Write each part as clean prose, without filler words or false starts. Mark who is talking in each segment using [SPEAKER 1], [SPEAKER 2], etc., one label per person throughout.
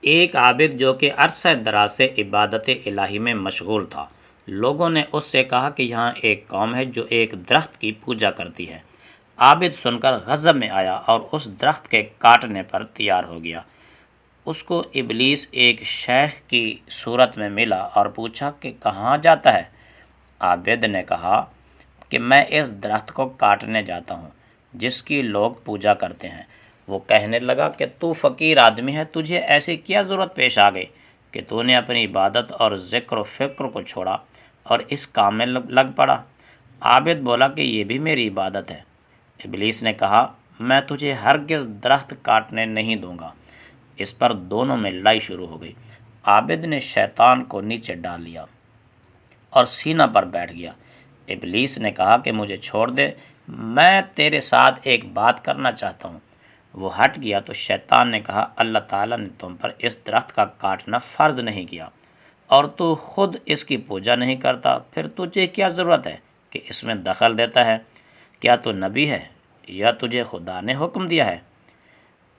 [SPEAKER 1] ایک عابد جو کہ عرصہ دراز سے عبادت الہی میں مشغول تھا، لوگوں نے اس سے کہا کہ یہاں ایک قوم ہے جو ایک درخت کی پوجا کرتی ہے۔ عابد سن کر غضب میں آیا اور اس درخت کے کاٹنے پر تیار ہو گیا۔ اس کو ابلیس ایک شیخ کی صورت میں ملا اور پوچھا کہ کہاں جاتا ہے؟ عابد نے کہا کہ میں اس درخت کو کاٹنے جاتا ہوں جس کی لوگ پوجا کرتے ہیں۔ وہ کہنے لگا کہ تو فقیر آدمی ہے، تجھے ایسی کیا ضرورت پیش آ گئی کہ تو نے اپنی عبادت اور ذکر و فکر کو چھوڑا اور اس کام میں لگ پڑا؟ عابد بولا کہ یہ بھی میری عبادت ہے۔ ابلیس نے کہا میں تجھے ہرگز درخت کاٹنے نہیں دوں گا۔ اس پر دونوں میں لڑائی شروع ہو گئی۔ عابد نے شیطان کو نیچے ڈال لیا اور سینہ پر بیٹھ گیا۔ ابلیس نے کہا کہ مجھے چھوڑ دے، میں تیرے ساتھ ایک بات کرنا چاہتا ہوں۔ وہ ہٹ گیا تو شیطان نے کہا اللہ تعالیٰ نے تم پر اس درخت کا کاٹنا فرض نہیں کیا اور تو خود اس کی پوجا نہیں کرتا، پھر تجھے کیا ضرورت ہے کہ اس میں دخل دیتا ہے؟ کیا تو نبی ہے یا تجھے خدا نے حکم دیا ہے؟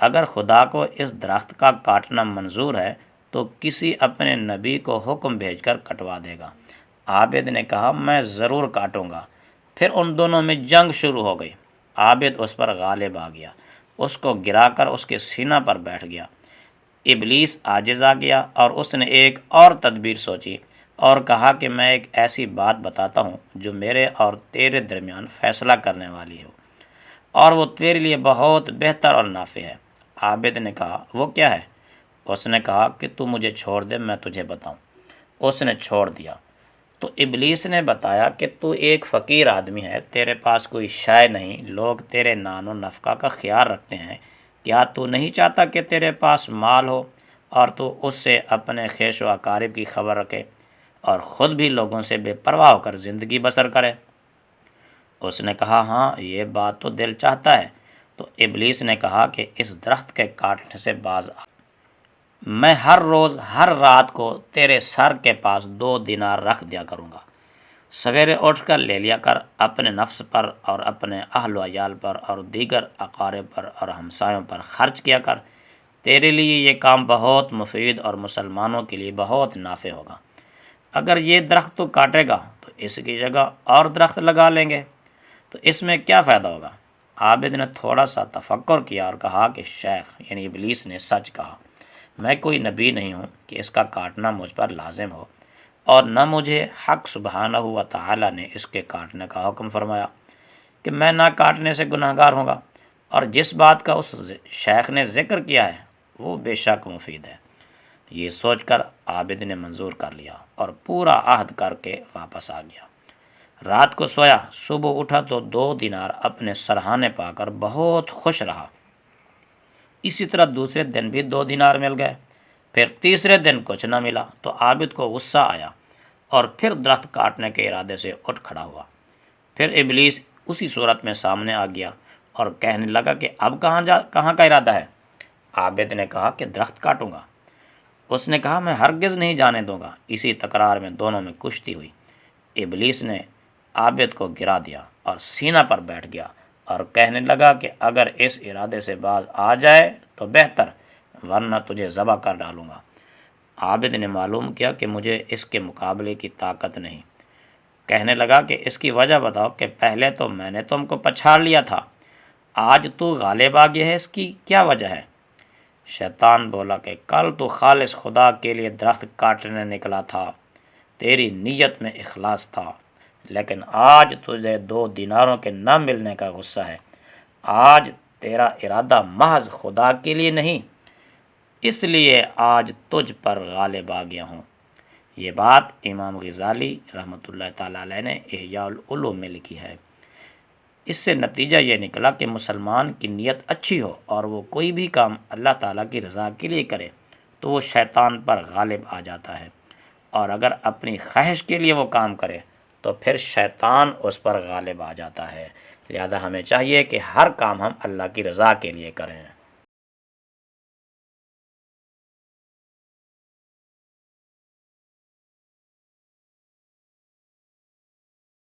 [SPEAKER 1] اگر خدا کو اس درخت کا کاٹنا منظور ہے تو کسی اپنے نبی کو حکم بھیج کر کٹوا دے گا۔ عابد نے کہا میں ضرور کاٹوں گا۔ پھر ان دونوں میں جنگ شروع ہو گئی۔ عابد اس پر غالب آ گیا، اس کو گرا کر اس کے سینہ پر بیٹھ گیا۔ ابلیس عاجز آ گیا اور اس نے ایک اور تدبیر سوچی اور کہا کہ میں ایک ایسی بات بتاتا ہوں جو میرے اور تیرے درمیان فیصلہ کرنے والی ہو، اور وہ تیرے لیے بہت بہتر اور نافع ہے۔ عابد نے کہا وہ کیا ہے؟ اس نے کہا کہ تو مجھے چھوڑ دے، میں تجھے بتاؤں۔ اس نے چھوڑ دیا تو ابلیس نے بتایا کہ تو ایک فقیر آدمی ہے، تیرے پاس کوئی شے نہیں، لوگ تیرے نان و نفقہ کا خیال رکھتے ہیں۔ کیا تو نہیں چاہتا کہ تیرے پاس مال ہو اور تو اس سے اپنے خیش و اقارب کی خبر رکھے اور خود بھی لوگوں سے بے پرواہ ہو کر زندگی بسر کرے؟ اس نے کہا ہاں، یہ بات تو دل چاہتا ہے۔ تو ابلیس نے کہا کہ اس درخت کے کاٹنے سے باز آ، میں ہر روز ہر رات کو تیرے سر کے پاس 2 دینار رکھ دیا کروں گا۔ سویرے اٹھ کر لے لیا کر، اپنے نفس پر اور اپنے اہل و عیال پر اور دیگر اقارب پر اور ہمسایوں پر خرچ کیا کر۔ تیرے لیے یہ کام بہت مفید اور مسلمانوں کے لیے بہت نافع ہوگا۔ اگر یہ درخت تو کاٹے گا تو اس کی جگہ اور درخت لگا لیں گے، تو اس میں کیا فائدہ ہوگا؟ عابد نے تھوڑا سا تفکر کیا اور کہا کہ شیخ یعنی ابلیس نے سچ کہا، میں کوئی نبی نہیں ہوں کہ اس کا کاٹنا مجھ پر لازم ہو، اور نہ مجھے حق سبحانہ و تعالیٰ نے اس کے کاٹنے کا حکم فرمایا کہ میں نہ کاٹنے سے گناہ گار ہوں گا، اور جس بات کا اس شیخ نے ذکر کیا ہے وہ بے شک مفید ہے۔ یہ سوچ کر عابد نے منظور کر لیا اور پورا عہد کر کے واپس آ گیا۔ رات کو سویا، صبح اٹھا تو 2 دینار اپنے سرہانے پا کر بہت خوش رہا۔ اسی طرح دوسرے دن بھی 2 دینار مل گئے۔ پھر تیسرے دن کچھ نہ ملا تو عابد کو غصہ آیا اور پھر درخت کاٹنے کے ارادے سے اٹھ کھڑا ہوا۔ پھر ابلیس اسی صورت میں سامنے آ گیا اور کہنے لگا کہ اب کہاں کا ارادہ ہے؟ عابد نے کہا کہ درخت کاٹوں گا۔ اس نے کہا میں ہرگز نہیں جانے دوں گا۔ اسی تکرار میں دونوں میں کشتی ہوئی۔ ابلیس نے عابد کو گرا دیا اور سینہ پر بیٹھ گیا اور کہنے لگا کہ اگر اس ارادے سے باز آ جائے تو بہتر، ورنہ تجھے ذبح کر ڈالوں گا۔ عابد نے معلوم کیا کہ مجھے اس کے مقابلے کی طاقت نہیں۔ کہنے لگا کہ اس کی وجہ بتاؤ کہ پہلے تو میں نے تم کو پچھاڑ لیا تھا، آج تو غالب آ گیا ہے، اس کی کیا وجہ ہے؟ شیطان بولا کہ کل تو خالص خدا کے لیے درخت کاٹنے نکلا تھا، تیری نیت میں اخلاص تھا، لیکن آج تجھے 2 دیناروں کے نہ ملنے کا غصہ ہے۔ آج تیرا ارادہ محض خدا کے لیے نہیں، اس لیے آج تجھ پر غالب آ گیا ہوں۔ یہ بات امام غزالی رحمۃ اللہ تعالیٰ علیہ نے احیاء العلوم میں لکھی ہے۔ اس سے نتیجہ یہ نکلا کہ مسلمان کی نیت اچھی ہو اور وہ کوئی بھی کام اللہ تعالیٰ کی رضا کے لیے کرے تو وہ شیطان پر غالب آ جاتا ہے، اور اگر اپنی خواہش کے لیے وہ کام کرے تو پھر شیطان اس پر غالب آ جاتا ہے۔ لہذا ہمیں چاہیے کہ ہر کام ہم اللہ کی رضا کے لیے کریں۔